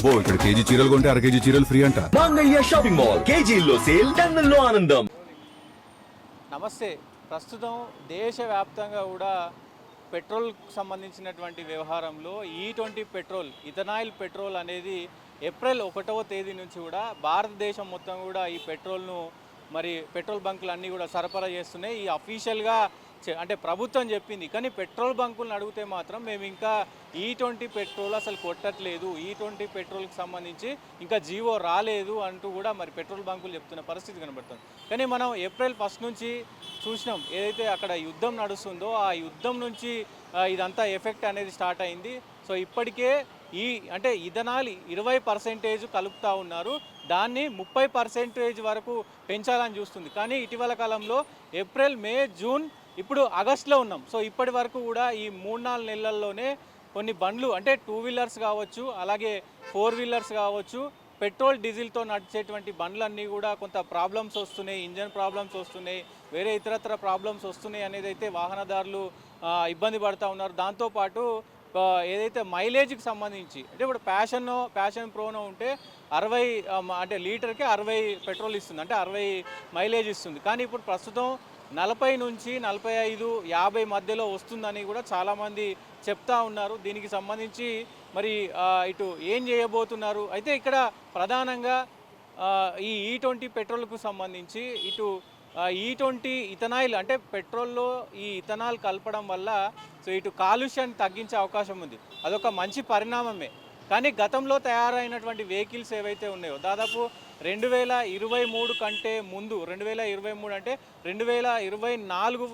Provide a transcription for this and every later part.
అబ్బో ఇక్కడ కేజీ చీరలు కొంటే అర కేజీ చీరలు ఫ్రీ అంట. మంగళ్య షాపింగ్ మాల్, కేజీల్లో సేల్, టన్నుల్లో ఆనందం. నమస్తే. ప్రస్తుతం దేశవ్యాప్తంగా కూడా పెట్రోల్కు సంబంధించినటువంటి వ్యవహారంలో E20 పెట్రోల్, ఇథనాయిల్ పెట్రోల్ అనేది ఏప్రిల్ 1వ తేదీ నుంచి కూడా భారతదేశం మొత్తం కూడా ఈ పెట్రోల్ను మరి పెట్రోల్ బంకులు అన్నీ కూడా సరఫరా చేస్తున్నాయి. ఈ అఫీషియల్గా అంటే ప్రభుత్వం చెప్పింది. కానీ పెట్రోల్ బంకులను అడిగితే మాత్రం మేము ఇంకా E20 పెట్రోల్ అసలు కొట్టట్లేదు, E20 పెట్రోల్కి సంబంధించి ఇంకా జీవో రాలేదు అంటూ కూడా మరి పెట్రోల్ బంకులు చెప్తున్న పరిస్థితి కనబడుతుంది. కానీ మనం ఏప్రిల్ 1 నుంచి చూసినాం, ఏదైతే అక్కడ యుద్ధం నడుస్తుందో ఆ యుద్ధం నుంచి ఇదంతా ఎఫెక్ట్ అనేది స్టార్ట్ అయింది. సో ఇప్పటికే అంటే ఇథనాల్ 20% కలుపుతూ ఉన్నారు, దాన్ని 30% వరకు పెంచాలని చూస్తుంది. కానీ ఇటీవల కాలంలో ఏప్రిల్, మే, జూన్, ఇప్పుడు ఆగస్టులో ఉన్నాం. సో ఇప్పటి వరకు కూడా ఈ 3-4 నెలల్లోనే కొన్ని బండ్లు అంటే 2 వీలర్స్ కావచ్చు, అలాగే 4 వీలర్స్ కావచ్చు, పెట్రోల్ డీజిల్తో నడిచేటువంటి బండ్లన్నీ కూడా కొంత ప్రాబ్లమ్స్ వస్తున్నాయి, ఇంజన్ ప్రాబ్లమ్స్ వస్తున్నాయి, వేరే ఇతరత్ర ప్రాబ్లమ్స్ వస్తున్నాయి అనేది అయితే వాహనదారులు ఇబ్బంది పడుతూ ఉన్నారు. దాంతోపాటు ఏదైతే మైలేజ్కి సంబంధించి అంటే ఇప్పుడు ప్యాషన్ ప్రోనో ఉంటే 60 అంటే లీటర్కి 60 పెట్రోల్ ఇస్తుంది, అంటే 60 మైలేజ్ ఇస్తుంది. కానీ ఇప్పుడు ప్రస్తుతం 40 నుంచి 45, 50 మధ్యలో వస్తుందని కూడా చాలామంది చెప్తా ఉన్నారు. దీనికి సంబంధించి మరి ఇటు ఏం చేయబోతున్నారు అయితే ఇక్కడ ప్రధానంగా ఈ E20 పెట్రోల్కు సంబంధించి ఇటు E20 ఇథనాయిల్ అంటే పెట్రోల్లో ఈ ఇథనాల్ కలపడం వల్ల సో ఇటు కాలుష్యాన్ని తగ్గించే అవకాశం ఉంది, అదొక మంచి పరిణామమే. కానీ గతంలో తయారైనటువంటి వెహికల్స్ ఏవైతే ఉన్నాయో దాదాపు 2023 కంటే ముందు, 2023 అంటే 2024,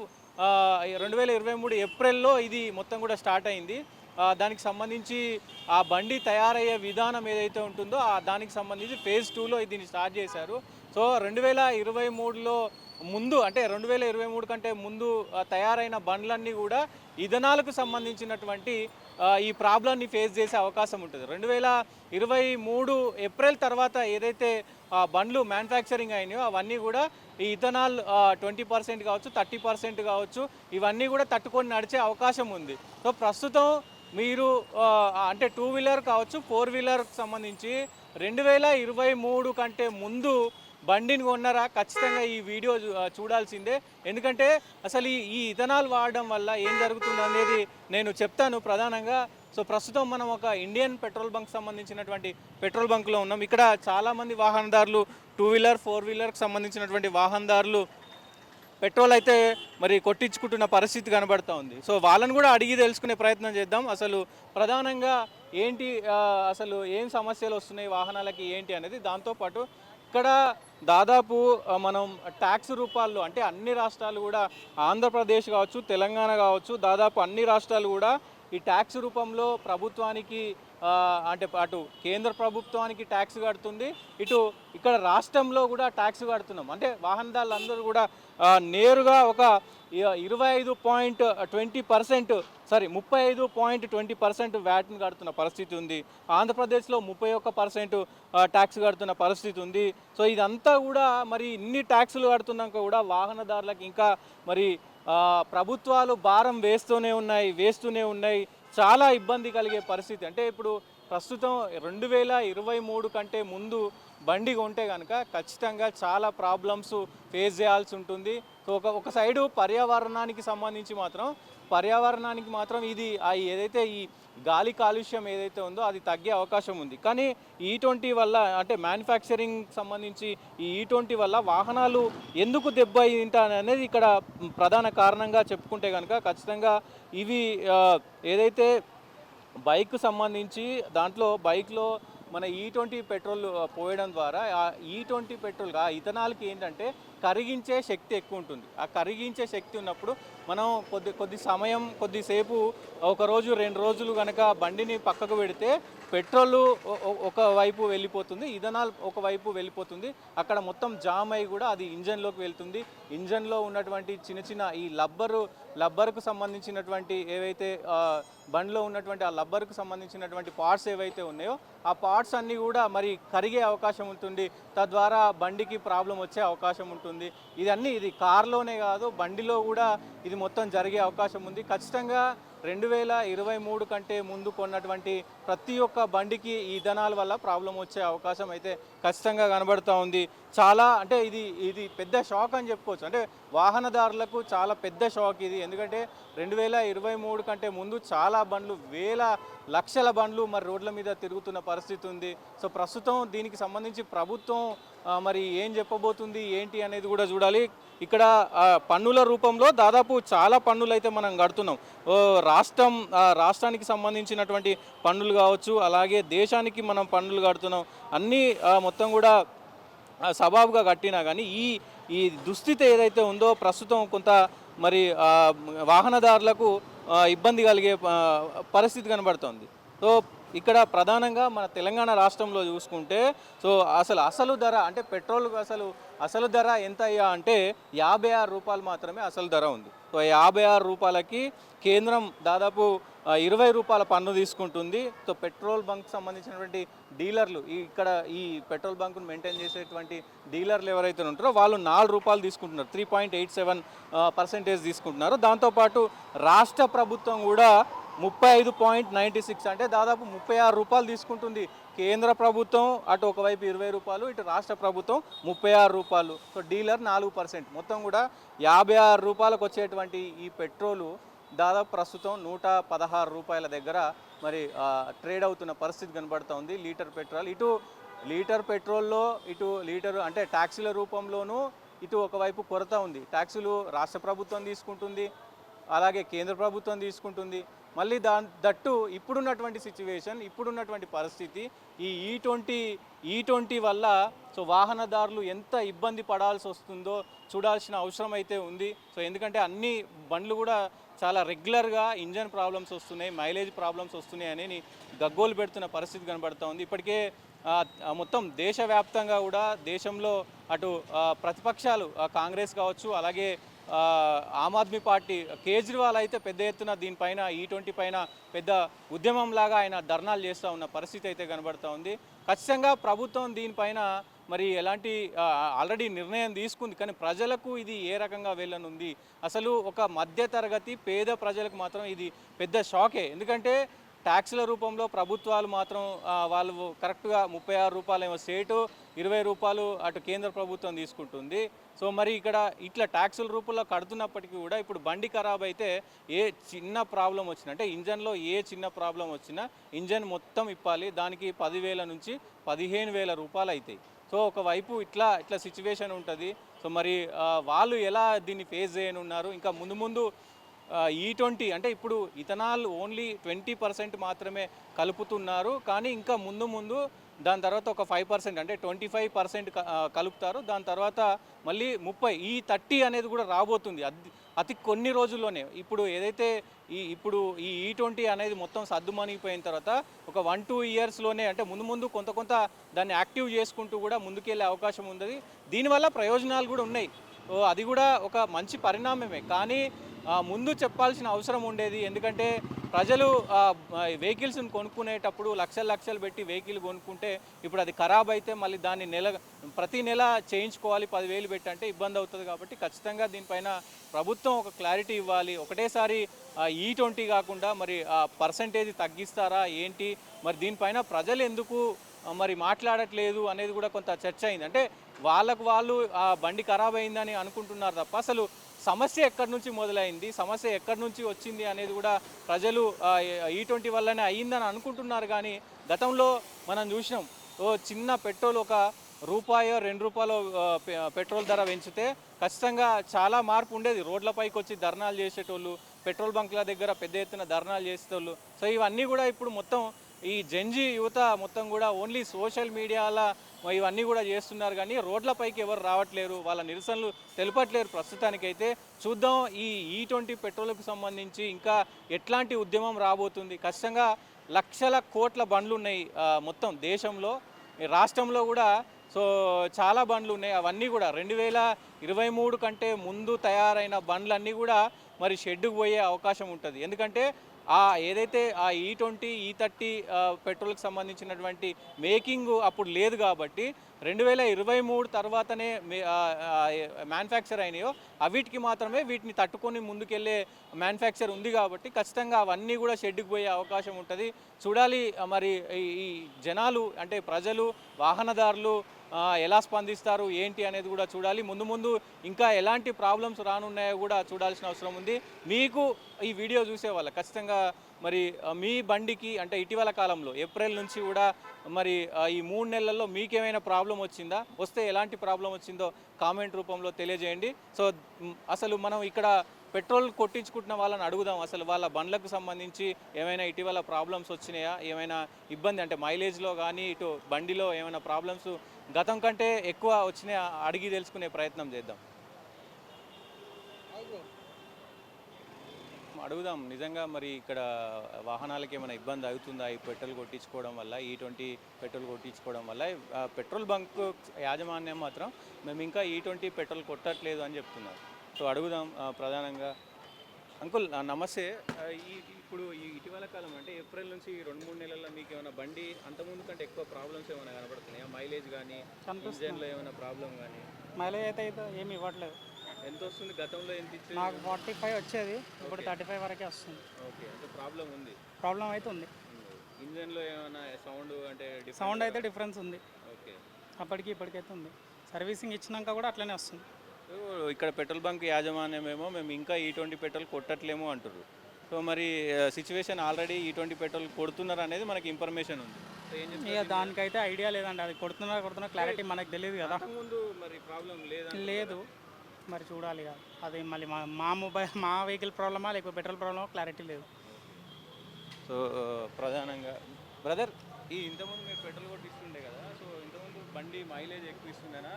2023 ఏప్రిల్లో ఇది మొత్తం కూడా స్టార్ట్ అయింది. దానికి సంబంధించి ఆ బండి తయారయ్యే విధానం ఏదైతే ఉంటుందో దానికి సంబంధించి ఫేజ్ 2లో దీన్ని స్టార్ట్ చేశారు. సో 2023లో ముందు అంటే 2023 కంటే ముందు తయారైన బండ్లన్నీ కూడా ఇథనాల్కు సంబంధించినటువంటి ఈ ప్రాబ్లమ్ని ఫేస్ చేసే అవకాశం ఉంటుంది. 2023 ఏప్రిల్ తర్వాత ఏదైతే బండ్లు మ్యానుఫ్యాక్చరింగ్ అయినాయో అవన్నీ కూడా ఈ ఇథనాల్ 20% కావచ్చు, 30% కావచ్చు, ఇవన్నీ కూడా తట్టుకొని నడిచే అవకాశం ఉంది. సో ప్రస్తుతం మీరు అంటే 2 వీలర్ కావచ్చు, 4 వీలర్కి సంబంధించి 2023 కంటే ముందు బండిని కొన్నారా ఖచ్చితంగా ఈ వీడియో చూడాల్సిందే. ఎందుకంటే అసలు ఈ ఇథనాల్ వాడడం వల్ల ఏం జరుగుతుంది అనేది నేను చెప్తాను ప్రధానంగా. సో ప్రస్తుతం మనం ఒక ఇండియన్ పెట్రోల్ బంక్ సంబంధించినటువంటి పెట్రోల్ బంక్లో ఉన్నాం. ఇక్కడ చాలామంది వాహనదారులు 2 వీలర్, 4 వీలర్కి సంబంధించినటువంటి వాహనదారులు పెట్రోల్ అయితే మరి కొట్టించుకుంటున్న పరిస్థితి కనబడుతూ ఉంది. సో వాళ్ళని కూడా అడిగి తెలుసుకునే ప్రయత్నం చేద్దాం. అసలు ప్రధానంగా ఏంటి, అసలు ఏం సమస్యలు వస్తున్నాయి వాహనాలకి ఏంటి అనేది. దాంతోపాటు ఇక్కడ దాదాపు మనం ట్యాక్స్ రూపాల్లో అంటే అన్ని రాష్ట్రాలు కూడా, ఆంధ్రప్రదేశ్ కావచ్చు, తెలంగాణ కావచ్చు, దాదాపు అన్ని రాష్ట్రాలు కూడా ఈ ట్యాక్స్ రూపంలో ప్రభుత్వానికి అంటే అటు కేంద్ర ప్రభుత్వానికి ట్యాక్స్ కడుతుంది, ఇటు ఇక్కడ రాష్ట్రంలో కూడా ట్యాక్స్ కడుతున్నాం. అంటే వాహనదారులు అందరూ కూడా నేరుగా ఒక 35.20% వ్యాట్ని కడుతున్న పరిస్థితి ఉంది. ఆంధ్రప్రదేశ్లో 31% ట్యాక్స్ కడుతున్న పరిస్థితి ఉంది. సో ఇదంతా కూడా మరి ఇన్ని ట్యాక్సులు కడుతున్నాక కూడా వాహనదారులకు ఇంకా మరి ప్రభుత్వాలు భారం వేస్తూనే ఉన్నాయి, చాలా ఇబ్బంది కలిగే పరిస్థితి. అంటే ఇప్పుడు ప్రస్తుతం 2023 కంటే ముందు బండి కొంటే కనుక ఖచ్చితంగా చాలా ప్రాబ్లమ్స్ ఫేస్ చేయాల్సి ఉంటుంది. సో ఒక సైడు పర్యావరణానికి సంబంధించి మాత్రం ఇది ఏదైతే ఈ గాలి కాలుష్యం ఏదైతే ఉందో అది తగ్గే అవకాశం ఉంది. కానీ E20 వల్ల అంటే మ్యానుఫ్యాక్చరింగ్ సంబంధించి ఈ E20 వల్ల వాహనాలు ఎందుకు దెబ్బతింటాయనేది ఇక్కడ ప్రధాన కారణంగా చెప్పుకుంటే కనుక ఖచ్చితంగా ఇవి ఏదైతే బైక్ సంబంధించి దాంట్లో బైక్లో మన E20 పెట్రోల్ పోయడం ద్వారా ఆ E20 పెట్రోల్ ఇథనాల్కి ఏంటంటే కరిగించే శక్తి ఎక్కువ ఉంటుంది. ఆ కరిగించే శక్తి ఉన్నప్పుడు మనం కొద్దిసేపు 1 రోజు 2 రోజులు కనుక బండిని పక్కకు పెడితే పెట్రోల్ ఒకవైపు వెళ్ళిపోతుంది, ఇథనాల్ ఒకవైపు వెళ్ళిపోతుంది. అక్కడ మొత్తం జామ్ అయ్యి కూడా అది ఇంజన్లోకి వెళ్తుంది. ఇంజన్లో ఉన్నటువంటి చిన్న ఈ లబ్బర్కు సంబంధించినటువంటి ఏవైతే బండిలో ఉన్నటువంటి ఆ లబ్బర్కు సంబంధించినటువంటి పార్ట్స్ ఏవైతే ఉన్నాయో ఆ పార్ట్స్ అన్నీ కూడా మరి కరిగే అవకాశం ఉంటుంది. తద్వారా బండికి ప్రాబ్లం వచ్చే అవకాశం ఉంటుంది. ఇది కార్లోనే కాదు, బండిలో కూడా ఇది మొత్తం జరిగే అవకాశం ఉంది. ఖచ్చితంగా 2023 కంటే ముందు కొన్నటువంటి ప్రతి ఒక్క బండికి ఈ ఇథనాల్ వల్ల ప్రాబ్లం వచ్చే అవకాశం అయితే ఖచ్చితంగా కనబడుతూ ఉంది. చాలా అంటే ఇది పెద్ద షాక్ అని చెప్పుకోవచ్చు. అంటే వాహనదారులకు చాలా పెద్ద షాక్ ఇది. ఎందుకంటే 2023 కంటే ముందు చాలా బండ్లు లక్షల బండ్లు మరి రోడ్ల మీద తిరుగుతున్న పరిస్థితి ఉంది. సో ప్రస్తుతం దీనికి సంబంధించి ప్రభుత్వం మరి ఏం చెప్పబోతుంది ఏంటి అనేది కూడా చూడాలి. ఇక్కడ పన్నుల రూపంలో దాదాపు చాలా పన్నులు అయితే మనం కడుతున్నాం. రాష్ట్రానికి సంబంధించినటువంటి పన్నులు కావచ్చు, అలాగే దేశానికి మనం పన్నులు కడుతున్నాం. అన్నీ మొత్తం కూడా సబాబుగా కట్టినా కానీ ఈ దుస్థితి ఏదైతే ఉందో ప్రస్తుతం కొంత మరి వాహనదారులకు ఇబ్బంది కలిగే పరిస్థితి కనబడుతోంది. సో ఇక్కడ ప్రధానంగా మన తెలంగాణ రాష్ట్రంలో చూసుకుంటే సో అసలు ధర అంటే పెట్రోల్ అసలు ధర ఎంత అయ్యా అంటే 56 రూపాయలు మాత్రమే అసలు ధర ఉంది. సో 56 రూపాయలకి కేంద్రం దాదాపు 20 రూపాయల పన్ను తీసుకుంటుంది. సో పెట్రోల్ బంక్ సంబంధించినటువంటి డీలర్లు ఇక్కడ ఈ పెట్రోల్ బంక్ను మెయింటైన్ చేసేటువంటి డీలర్లు ఎవరైతే ఉంటారో వాళ్ళు 4 రూపాయలు తీసుకుంటున్నారు, 3.87% తీసుకుంటున్నారు. దాంతోపాటు రాష్ట్ర ప్రభుత్వం కూడా 35.96 అంటే దాదాపు 36 రూపాయలు తీసుకుంటుంది. కేంద్ర ప్రభుత్వం అటు ఒకవైపు 20 రూపాయలు, ఇటు రాష్ట్ర ప్రభుత్వం 36 రూపాయలు. సో డీలర్ 4%, మొత్తం కూడా 56 రూపాయలకు వచ్చేటువంటి ఈ పెట్రోలు దాదాపు ప్రస్తుతం 116 రూపాయల దగ్గర మరి ట్రేడ్ అవుతున్న పరిస్థితి కనబడుతోంది. లీటర్ పెట్రోల్ లీటర్ పెట్రోల్లో లీటరు అంటే ట్యాక్సీల రూపంలోనూ ఒకవైపు కొరత ఉంది. ట్యాక్సీలు రాష్ట్ర ప్రభుత్వం తీసుకుంటుంది, అలాగే కేంద్ర ప్రభుత్వం తీసుకుంటుంది. మళ్ళీ దట్టు ఇప్పుడున్నటువంటి సిచ్యువేషన్, ఇప్పుడున్నటువంటి పరిస్థితి ఈ E20 వల్ల సో వాహనదారులు ఎంత ఇబ్బంది పడాల్సి వస్తుందో చూడాల్సిన అవసరం అయితే ఉంది. సో ఎందుకంటే అన్ని బండ్లు కూడా చాలా రెగ్యులర్గా ఇంజన్ ప్రాబ్లమ్స్ వస్తున్నాయి, మైలేజ్ ప్రాబ్లమ్స్ వస్తున్నాయి అని గగ్గోలు పెడుతున్న పరిస్థితి కనబడుతూ ఉంది. ఇప్పటికే మొత్తం దేశవ్యాప్తంగా కూడా దేశంలో అటు ప్రతిపక్షాలు కాంగ్రెస్ కావచ్చు, అలాగే ఆమ్ ఆద్మీ పార్టీ కేజ్రీవాల్ అయితే పెద్ద ఎత్తున దీనిపైన E20 పైన పెద్ద ఉద్యమంలాగా ఆయన ధర్నాలు చేస్తూ ఉన్న పరిస్థితి అయితే కనబడుతూ ఉంది. ఖచ్చితంగా ప్రభుత్వం దీనిపైన మరి ఎలాంటి ఆల్రెడీ నిర్ణయం తీసుకుంది, కానీ ప్రజలకు ఇది ఏ రకంగా వెళ్ళనుంది, అసలు ఒక మధ్యతరగతి పేద ప్రజలకు మాత్రం ఇది పెద్ద షాకే. ఎందుకంటే ట్యాక్సుల రూపంలో ప్రభుత్వాలు మాత్రం వాళ్ళు కరెక్ట్గా 36 రూపాయలేమో స్టేటు, 20 రూపాయలు అటు కేంద్ర ప్రభుత్వం తీసుకుంటుంది. సో మరి ఇక్కడ ఇట్లా ట్యాక్సుల రూపంలో కడుతున్నప్పటికీ కూడా ఇప్పుడు బండి ఖరాబ్ అయితే ఏ చిన్న ప్రాబ్లం వచ్చినా, అంటే ఇంజన్లో ఏ చిన్న ప్రాబ్లం వచ్చినా ఇంజన్ మొత్తం ఇప్పాలి. దానికి 10,000 నుంచి 15,000 రూపాయలు అవుతాయి. సో ఒకవైపు ఇట్లా సిచ్యువేషన్ ఉంటుంది. సో మరి వాళ్ళు ఎలా దీన్ని ఫేస్ చేయనున్నారు, ఇంకా ముందు E20 అంటే ఇప్పుడు ఇథనాల్ ఓన్లీ 20% మాత్రమే కలుపుతున్నారు, కానీ ఇంకా ముందు దాని తర్వాత ఒక 5% అంటే 25% కలుపుతారు. దాని తర్వాత మళ్ళీ 30 ఈ 30 అనేది కూడా రాబోతుంది అతి కొన్ని రోజుల్లోనే. ఇప్పుడు ఏదైతే ఇప్పుడు ఈ E20 అనేది మొత్తం సద్దుమణిగిపోయిన తర్వాత ఒక 1-2 ఇయర్స్లోనే అంటే ముందు కొంత దాన్ని యాక్టివ్ చేసుకుంటూ కూడా ముందుకెళ్ళే అవకాశం ఉంది. దీనివల్ల ప్రయోజనాలు కూడా ఉన్నాయి. అది కూడా ఒక మంచి పరిణామమే, కానీ ముందు చెప్పాల్సిన అవసరం ఉండేది. ఎందుకంటే ప్రజలు వెహికల్స్ని కొనుక్కునేటప్పుడు లక్షలు పెట్టి వెహికల్ కొనుక్కుంటే ఇప్పుడు అది ఖరాబ్ అయితే మళ్ళీ దాన్ని ప్రతి నెల చేయించుకోవాలి 10,000 పెట్టి, అంటే ఇబ్బంది అవుతుంది. కాబట్టి ఖచ్చితంగా దీనిపైన ప్రభుత్వం ఒక క్లారిటీ ఇవ్వాలి. ఒకటేసారి E20 కాకుండా మరి పర్సంటేజ్ తగ్గిస్తారా ఏంటి, మరి దీనిపైన ప్రజలు ఎందుకు మరి మాట్లాడట్లేదు అనేది కూడా కొంత చర్చ అయింది. అంటే వాళ్ళు బండి ఖరాబ్ అయిందని అనుకుంటున్నారు తప్ప అసలు సమస్య ఎక్కడి నుంచి మొదలైంది, సమస్య ఎక్కడి నుంచి వచ్చింది అనేది కూడా ప్రజలు E20 వల్లనే అయ్యిందని అనుకుంటున్నారు. కానీ గతంలో మనం చూసినాం, చిన్న పెట్రోల్ ఒక ₹1-2 పెట్రోల్ ధర పెంచితే ఖచ్చితంగా చాలా మార్పు ఉండేది. రోడ్లపైకి వచ్చి ధర్నాలు చేసేటోళ్ళు, పెట్రోల్ బంక్ల దగ్గర పెద్ద ఎత్తున ధర్నాలు చేసేటోళ్ళు. సో ఇవన్నీ కూడా ఇప్పుడు మొత్తం ఈ జెన్జీ యువత మొత్తం కూడా ఓన్లీ సోషల్ మీడియాల ఇవన్నీ కూడా చేస్తున్నారు, కానీ రోడ్లపైకి ఎవరు రావట్లేరు, వాళ్ళ నిరసనలు తెలుపట్లేరు. ప్రస్తుతానికైతే చూద్దాం ఈ E20 పెట్రోల్కి సంబంధించి ఇంకా ఎట్లాంటి ఉద్యమం రాబోతుంది. ఖచ్చితంగా లక్షల కోట్ల బండ్లు ఉన్నాయి మొత్తం దేశంలో, రాష్ట్రంలో కూడా. సో చాలా బండ్లు ఉన్నాయి, అవన్నీ కూడా 2023 కంటే ముందు తయారైన బండ్లన్నీ కూడా మరి షెడ్డుకు పోయే అవకాశం ఉంటుంది. ఎందుకంటే ఏదైతే E20, E30 పెట్రోల్కి సంబంధించినటువంటి మేకింగ్ అప్పుడు లేదు కాబట్టి 2023 తర్వాతనే మ్యానుఫ్యాక్చర్ అయినాయో వీటికి మాత్రమే వీటిని తట్టుకొని ముందుకెళ్ళే మ్యానుఫ్యాక్చర్ ఉంది కాబట్టి ఖచ్చితంగా అవన్నీ కూడా షెడ్కి పోయే అవకాశం ఉంటుంది. చూడాలి మరి ఈ జనాలు అంటే ప్రజలు వాహనదారులు ఎలా స్పందిస్తారు ఏంటి అనేది కూడా చూడాలి. ముందు ముందు ఇంకా ఎలాంటి ప్రాబ్లమ్స్ రానున్నాయో కూడా చూడాల్సిన అవసరం ఉంది. మీకు ఈ వీడియో చూసే వాళ్ళ ఖచ్చితంగా మరి మీ బండికి అంటే ఇటీవల కాలంలో ఏప్రిల్ నుంచి కూడా మరి ఈ 3 నెలల్లో మీకేమైనా ప్రాబ్లం వచ్చిందా, వస్తే ఎలాంటి ప్రాబ్లం వచ్చిందో కామెంట్ రూపంలో తెలియజేయండి. సో అసలు మనం ఇక్కడ పెట్రోల్ కొట్టించుకుంటున్న వాళ్ళని అడుగుదాం, అసలు వాళ్ళ బండ్లకు సంబంధించి ఏమైనా ఇటీవల ప్రాబ్లమ్స్ వచ్చినాయా, ఏమైనా ఇబ్బంది అంటే మైలేజ్లో కానీ ఇటు బండిలో ఏమైనా ప్రాబ్లమ్స్ గతం కంటే ఎక్కువ వచ్చినాయా అడిగి తెలుసుకునే ప్రయత్నం చేద్దాం. అడుగుదాం నిజంగా మరి ఇక్కడ వాహనాలకి ఏమైనా ఇబ్బంది అవుతుందా ఈ పెట్రోల్ కొట్టించుకోవడం వల్ల, E20 పెట్రోల్ కొట్టించుకోవడం వల్ల. పెట్రోల్ బంక్ యాజమాన్యం మాత్రం మేము ఇంకా E20 పెట్రోల్ కొట్టట్లేదు అని చెప్తున్నారు. సో అడుగుదాం ప్రధానంగా. అంకుల్ నమస్తే. ఇప్పుడు ఈ ఇటీవల కాలం అంటే ఏప్రిల్ నుంచి 2-3 నెలల్లో మీకు ఏమైనా బండి అంతకుముందు కంటే ఎక్కువ ప్రాబ్లమ్స్ ఏమైనా కనబడుతున్నాయా? మైలేజ్ కానీ ఇంజన్లో ఏమైనా ప్రాబ్లం కానీ? మైలేజ్ అయితే ఏమి ఇవ్వట్లేదు. ఎంత వస్తుంది? గతంలో ఎంత ఇచ్చేది? నాకు 45 వచ్చేది, ఇప్పుడు 35 వరకే వస్తుంది. ఓకే, అంటే ప్రాబ్లం ఉంది. ప్రాబ్లం అయితే ఉంది. ఇంజన్లో ఏమైనా సౌండ్ అంటే సౌండ్ అయితే డిఫరెన్స్ ఉంది. ఓకే, అప్పటికి ఇప్పటికైతే ఉంది. సర్వీసింగ్ ఇచ్చినాక కూడా అట్లనే వస్తుంది. ఇక్కడ పెట్రోల్ బంక్ యాజమాన్యం ఏమో మేము ఇంకా E20 పెట్రోల్ కొట్టట్లేము అంటారు. సో మరి సిచ్యువేషన్ ఆల్రెడీ E20 పెట్రోల్ కొడుతున్నారు అనేది మనకి ఇన్ఫర్మేషన్ ఉంది. సో ఏం ఇక దానికైతే ఐడియా లేదండి, అది కొడుతున్నా క్లారిటీ మనకు తెలియదు కదా. ముందు మరి ప్రాబ్లం లేదు, మరి చూడాలి కదా. అది మళ్ళీ మా వెహికల్ ప్రాబ్లమా లేకపోతే పెట్రోల్ ప్రాబ్లమా క్లారిటీ లేదు. సో ప్రధానంగా బ్రదర్ ఇంతకుముందు మీరు పెట్రోల్ కొట్టిస్తుండే కదా, సో ఇంతకుముందు బండి మైలేజ్ ఎక్కువ ఇస్తుండేనా?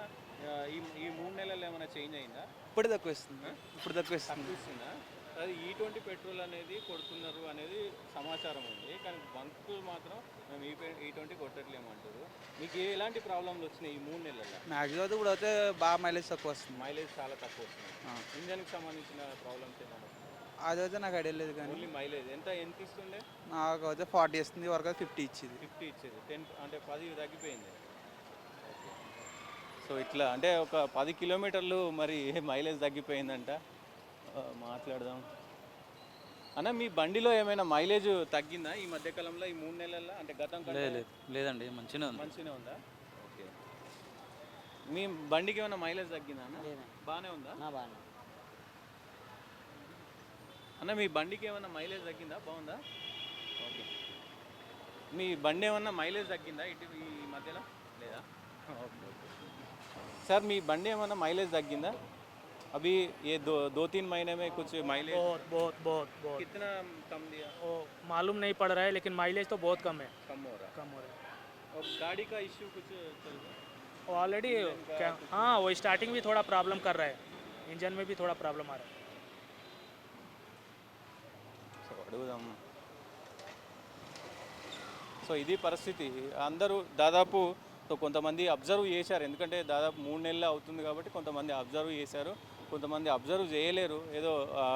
ఈ 3 నెలల్లో ఏమైనా చేంజ్ అయిందా? ఇప్పుడు తక్కువ ఇస్తుంది. ఇస్తుందా? అది E20 పెట్రోల్ అనేది కొడుతున్నారు అనేది సమాచారం ఉంది, కానీ బంకులు మాత్రం మేము E20 కొట్టట్లేము అంటారు. మీకు ఎలాంటి ప్రాబ్లమ్లు వచ్చినాయి ఈ 3 నెలల్లో? మ్యాక్సిమం అయితే ఇప్పుడు అయితే బాగా మైలేజ్ తక్కువ వస్తుంది. మైలేజ్ చాలా తక్కువ వస్తుంది. ఇంజన్కి సంబంధించిన ప్రాబ్లమ్స్ ఏమైనా? అదైతే నాకు ఐడియా లేదు, కానీ ఓన్లీ మైలేజ్ ఎంత ఇస్తుండే? నాకు అయితే 40 ఇస్తుంది, వరకు 50 ఇచ్చేది. 50 ఇచ్చేది, 10 అంటే 10 తగ్గిపోయింది. సో ఇట్లా అంటే ఒక 10 కిలోమీటర్లు మరి మైలేజ్ తగ్గిపోయిందంట. మాట్లాడదాం అన్న, మీ బండిలో ఏమైనా మైలేజ్ తగ్గిందా ఈ మధ్యకాలంలో ఈ 3 నెలల్లో? అంటే గతం లేదండి, మంచిగానే ఉందా? ఓకే, మీ బండికి ఏమైనా మైలేజ్ తగ్గిందా అన్న? బాగానే ఉందా అన్న? మీ బండికి ఏమైనా మైలేజ్ తగ్గిందా? బాగుందా? ఓకే, మీ బండి ఏమన్నా మైలేజ్ తగ్గిందా ఈ మధ్యలో? లేదా? ఓకే. सर मी बंडी ఏమన్నా మైలేజ్ తగ్గిందా? अभी ये दो तीन महीने में कुछ माइलेज बहुत कितना कम दिया? मालूम नहीं पड़ रहा है, लेकिन माइलेज तो बहुत कम है. कम हो रहा है. और गाड़ी का इश्यू कुछ चल रहा है ऑलरेडी क्या? हाँ, वो स्टार्टिंग भी थोड़ा प्रॉब्लम कर रहा है, इंजन में भी थोड़ा प्रॉब्लम आ रहा है. సో అడుగుదాం. సో ఇది పరిస్థితి. అందరూ దాదాపు సో కొంతమంది అబ్జర్వ్ చేశారు, ఎందుకంటే దాదాపు 3 నెలలు అవుతుంది కాబట్టి కొంతమంది అబ్జర్వ్ చేశారు, కొంతమంది అబ్జర్వ్ చేయలేరు. ఏదో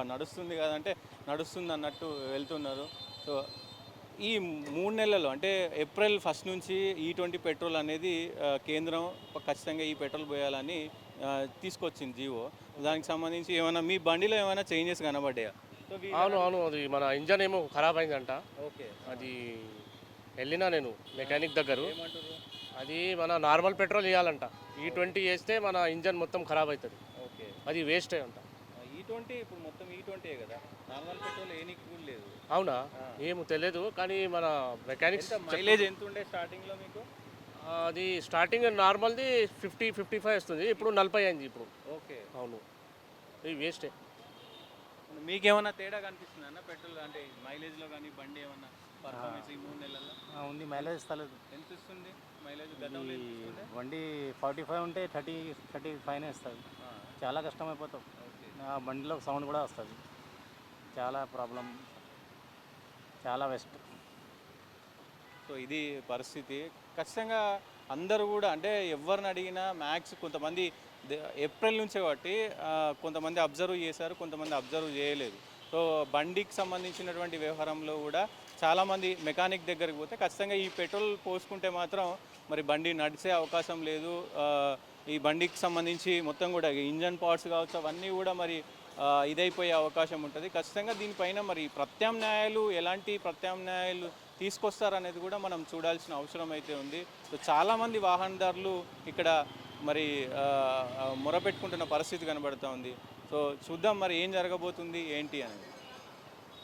నడుస్తుంది కదంటే నడుస్తుంది అన్నట్టు వెళ్తున్నారు. సో ఈ 3 నెలల్లో అంటే ఏప్రిల్ 1 నుంచి E20 పెట్రోల్ అనేది కేంద్రం ఖచ్చితంగా ఈ పెట్రోల్ పోయాలని తీసుకొచ్చింది జీవో. దానికి సంబంధించి ఏమైనా మీ బండిలో ఏమైనా చేంజెస్ కనబడ్డాయా? అవును, అది మన ఇంజన్ ఏమో ఖరాబ్ అయిందంట. ఓకే, అది వెళ్ళినా నేను మెకానిక్ దగ్గర. ఏమంటారు? అది మన నార్మల్ పెట్రోల్ ఇవ్వాలంట. E20 వేస్తే మన ఇంజన్ మొత్తం ఖరాబ్ అవుతుంది, ఓకే, అది వేస్టే అంట. E20 ఇప్పుడు మొత్తం E20 కదా, నార్మల్ పెట్రోల్ ఏనికి కూడా లేదు. అవునా? ఏమో తెలియదు, కానీ మన మెకానిక్స్ మైలేజ్ ఎంత ఉండే స్టార్టింగ్లో మీకు? అది స్టార్టింగ్ నార్మల్ది 50-55 వస్తుంది, ఇప్పుడు 40 అయింది ఇప్పుడు. ఓకే, అవును, ఇది వేస్టే. మీకేమన్నా తేడా కనిపిస్తుంది అన్న పెట్రోల్ అంటే మైలేజ్లో కానీ బండి ఏమన్నా పర్ఫార్మెన్స్ ఈ 3 నెలల్లో? ఉంది, మైలేజ్ ఇస్తలేదు. ఎంత ఇస్తుంది మైలేజ్ గతంలో? బండి 45 ఉంటే 35 ఇస్తుంది. చాలా కష్టమైపోతాం. ఆ బండిలో సౌండ్ కూడా వస్తుంది, చాలా ప్రాబ్లం, చాలా వెస్ట్. సో ఇది పరిస్థితి. ఖచ్చితంగా అందరూ కూడా అంటే ఎవరిని అడిగినా మ్యాక్స్ కొంతమంది ఏప్రిల్ నుంచే కాబట్టి కొంతమంది అబ్జర్వ్ చేశారు, కొంతమంది అబ్జర్వ్ చేయలేదు. సో బండికి సంబంధించినటువంటి వ్యవహారంలో కూడా చాలామంది మెకానిక్ దగ్గరికి పోతే ఖచ్చితంగా ఈ పెట్రోల్ పోసుకుంటే మాత్రం మరి బండి నడిచే అవకాశం లేదు. ఈ బండికి సంబంధించి మొత్తం కూడా ఇంజన్ పార్ట్స్ కావచ్చు అవన్నీ కూడా మరి ఇదైపోయే అవకాశం ఉంటుంది. ఖచ్చితంగా దీనిపైన మరి ఎలాంటి ప్రత్యామ్నాయాలు తీసుకొస్తారనేది కూడా మనం చూడాల్సిన అవసరం అయితే ఉంది. సో చాలామంది వాహనదారులు ఇక్కడ మరి మొరపెట్టుకుంటున్న పరిస్థితి కనబడుతూ ఉంది. సో చూద్దాం మరి ఏం జరగబోతుంది ఏంటి అనేది.